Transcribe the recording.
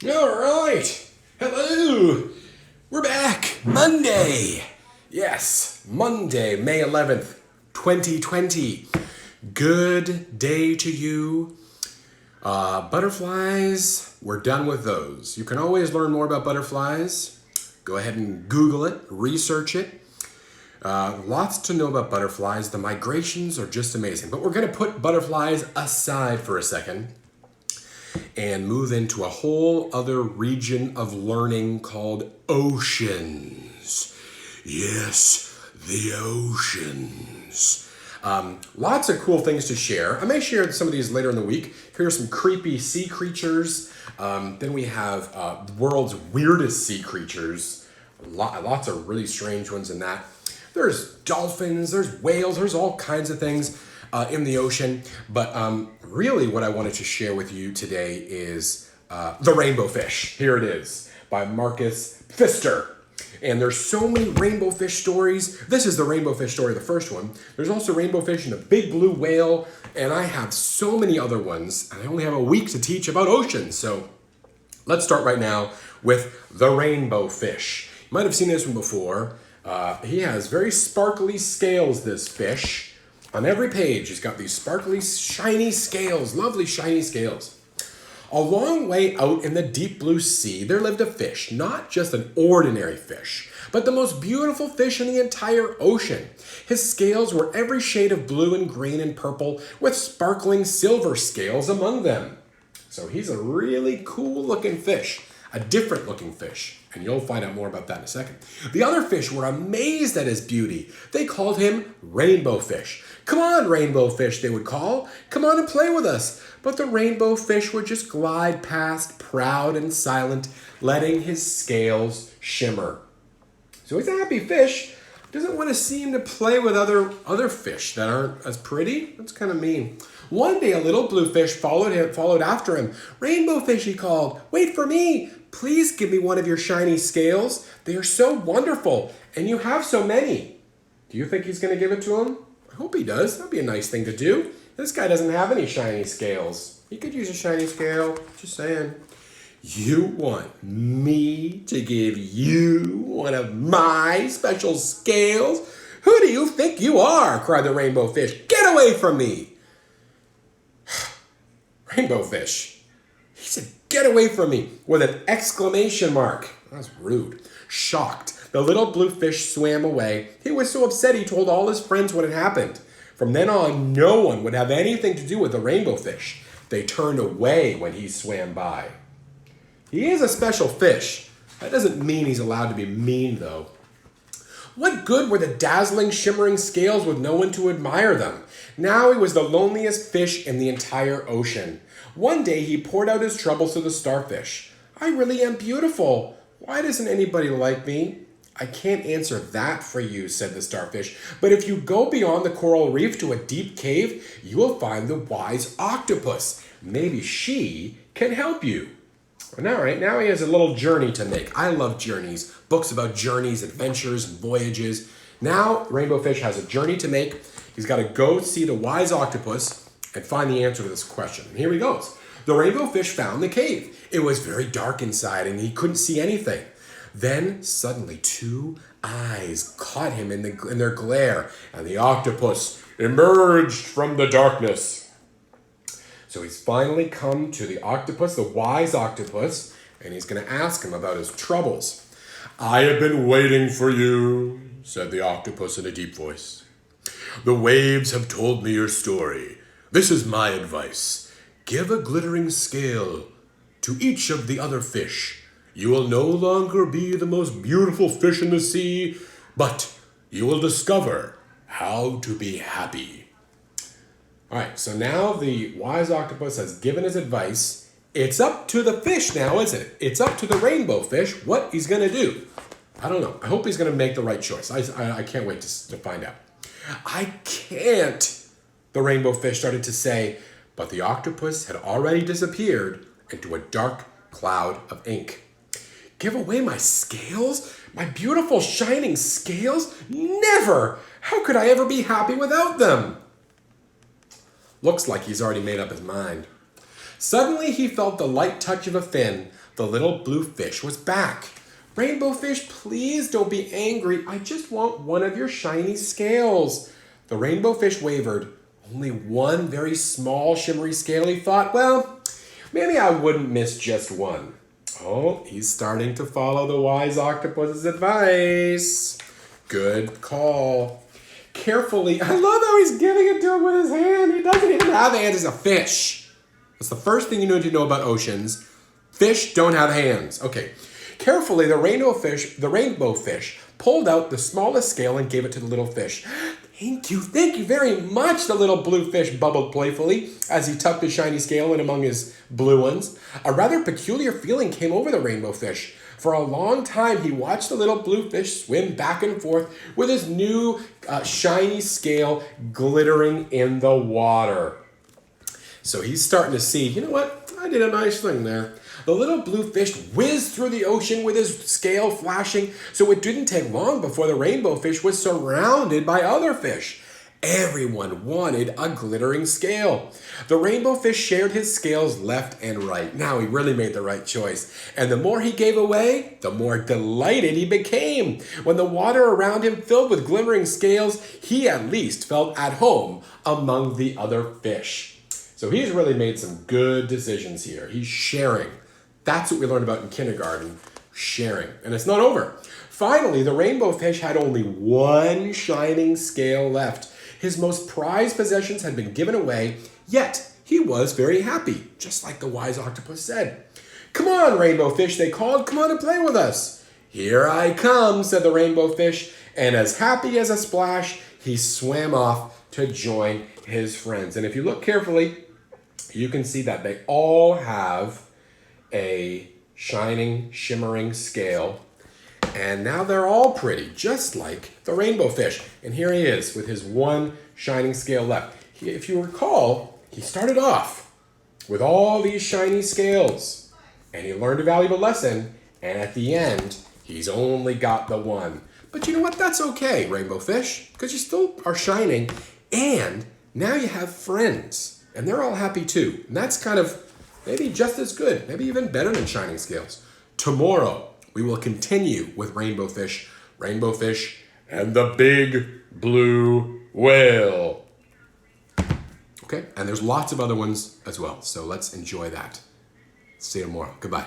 All right. Hello. We're back. Monday. Yes, Monday, May 11th, 2020. Good day to you. Butterflies, we're done with those. You can always learn more about butterflies. Go ahead and Google it, research it. Lots to know about butterflies. The migrations are just amazing. But we're going to put butterflies aside for a second and move into a whole other region of learning called oceans. Yes, the oceans. Lots of cool things to share. I may share some of these later in the week. Here are some creepy sea creatures. Then we have the world's weirdest sea creatures. Lots of really strange ones in that. There's dolphins, there's whales, there's all kinds of things in the ocean. But really what I wanted to share with you today is The Rainbow Fish. Here it is by Marcus Pfister. And there's so many rainbow fish stories. This is the rainbow fish story, the first one. There's also rainbow fish and the big blue whale. And I have so many other ones. And I only have a week to teach about oceans. So let's start right now with the rainbow fish. You might have seen this one before. He has very sparkly scales, this fish. On every page, he's got these sparkly, shiny scales, lovely shiny scales. A long way out in the deep blue sea, there lived a fish, not just an ordinary fish, but the most beautiful fish in the entire ocean. His scales were every shade of blue and green and purple, with sparkling silver scales among them. So he's a really cool looking fish, a different looking fish, and you'll find out more about that in a second. The other fish were amazed at his beauty. They called him Rainbow Fish. Come on, Rainbow Fish, they would call. Come on and play with us. But the rainbow fish would just glide past, proud and silent, letting his scales shimmer. So he's a happy fish. Doesn't want to seem to play with other fish that aren't as pretty. That's kind of mean. One day a little blue fish followed after him. Rainbow Fish, he called, wait for me. Please give me one of your shiny scales. They are so wonderful, and you have so many. Do you think he's going to give it to him? I hope he does. That'd be a nice thing to do. This guy doesn't have any shiny scales. He could use a shiny scale. Just saying. You want me to give you one of my special scales? Who do you think you are? Cried the rainbow fish. Get away from me. Rainbow Fish. He said, get away from me, with an exclamation mark. That's rude. Shocked, the little blue fish swam away. He was so upset he told all his friends what had happened. From then on, no one would have anything to do with the rainbow fish. They turned away when he swam by. He is a special fish. That doesn't mean he's allowed to be mean, though. What good were the dazzling, shimmering scales with no one to admire them? Now he was the loneliest fish in the entire ocean. One day he poured out his troubles to the starfish. I really am beautiful. Why doesn't anybody like me? I can't answer that for you, said the starfish. But if you go beyond the coral reef to a deep cave, you will find the wise octopus. Maybe she can help you. Now he has a little journey to make. I love journeys, books about journeys, adventures, and voyages. Now, Rainbow Fish has a journey to make. He's got to go see the wise octopus and find the answer to this question. And here he goes. The Rainbow Fish found the cave. It was very dark inside and he couldn't see anything. Then suddenly 2 eyes caught him in their glare, and the octopus emerged from the darkness. So he's finally come to the octopus, the wise octopus, and he's going to ask him about his troubles. I have been waiting for you, said the octopus in a deep voice. The waves have told me your story. This is my advice. Give a glittering scale to each of the other fish. You will no longer be the most beautiful fish in the sea, but you will discover how to be happy. All right, so now the wise octopus has given his advice. It's up to the fish now, isn't it? It's up to the rainbow fish what he's going to do. I don't know. I hope he's going to make the right choice. I can't wait to find out. I can't, the rainbow fish started to say, but the octopus had already disappeared into a dark cloud of ink. Give away my scales? My beautiful shining scales? Never! How could I ever be happy without them? Looks like he's already made up his mind. Suddenly he felt the light touch of a fin. The little blue fish was back. Rainbow fish, please don't be angry. I just want one of your shiny scales. The rainbow fish wavered. Only one very small shimmery scale, he thought. Well, maybe I wouldn't miss just one. Oh, he's starting to follow the wise octopus's advice. Good call. Carefully, I love how he's giving it to him with his hand. He doesn't even have hands. He's a fish. That's the first thing you need to know about oceans. Fish don't have hands. Okay. Carefully, the rainbow fish pulled out the smallest scale and gave it to the little fish. Thank you very much, the little blue fish bubbled playfully as he tucked his shiny scale in among his blue ones. A rather peculiar feeling came over the rainbow fish. For a long time, he watched the little blue fish swim back and forth with his new shiny scale glittering in the water. So he's starting to see, you know what? I did a nice thing there. The little blue fish whizzed through the ocean with his scale flashing, so it didn't take long before the rainbow fish was surrounded by other fish. Everyone wanted a glittering scale. The rainbow fish shared his scales left and right. Now he really made the right choice. And the more he gave away, the more delighted he became. When the water around him filled with glimmering scales, he at least felt at home among the other fish. So he's really made some good decisions here. He's sharing. That's what we learned about in kindergarten, sharing. And it's not over. Finally, the rainbow fish had only one shining scale left. His most prized possessions had been given away, yet he was very happy, just like the wise octopus said. Come on, rainbow fish, they called. Come on and play with us. Here I come, said the rainbow fish, and as happy as a splash, he swam off to join his friends. And if you look carefully, you can see that they all have a shining, shimmering scale. And now they're all pretty, just like the rainbow fish. And here he is with his one shining scale left. If you recall, he started off with all these shiny scales. And he learned a valuable lesson. And at the end, he's only got the one. But you know what? That's okay, rainbow fish, because you still are shining. And now you have friends. And they're all happy too. And that's kind of maybe just as good, maybe even better than shining scales. Tomorrow, we will continue with rainbow fish, and the big blue whale. Okay, and there's lots of other ones as well, so let's enjoy that. See you tomorrow. Goodbye.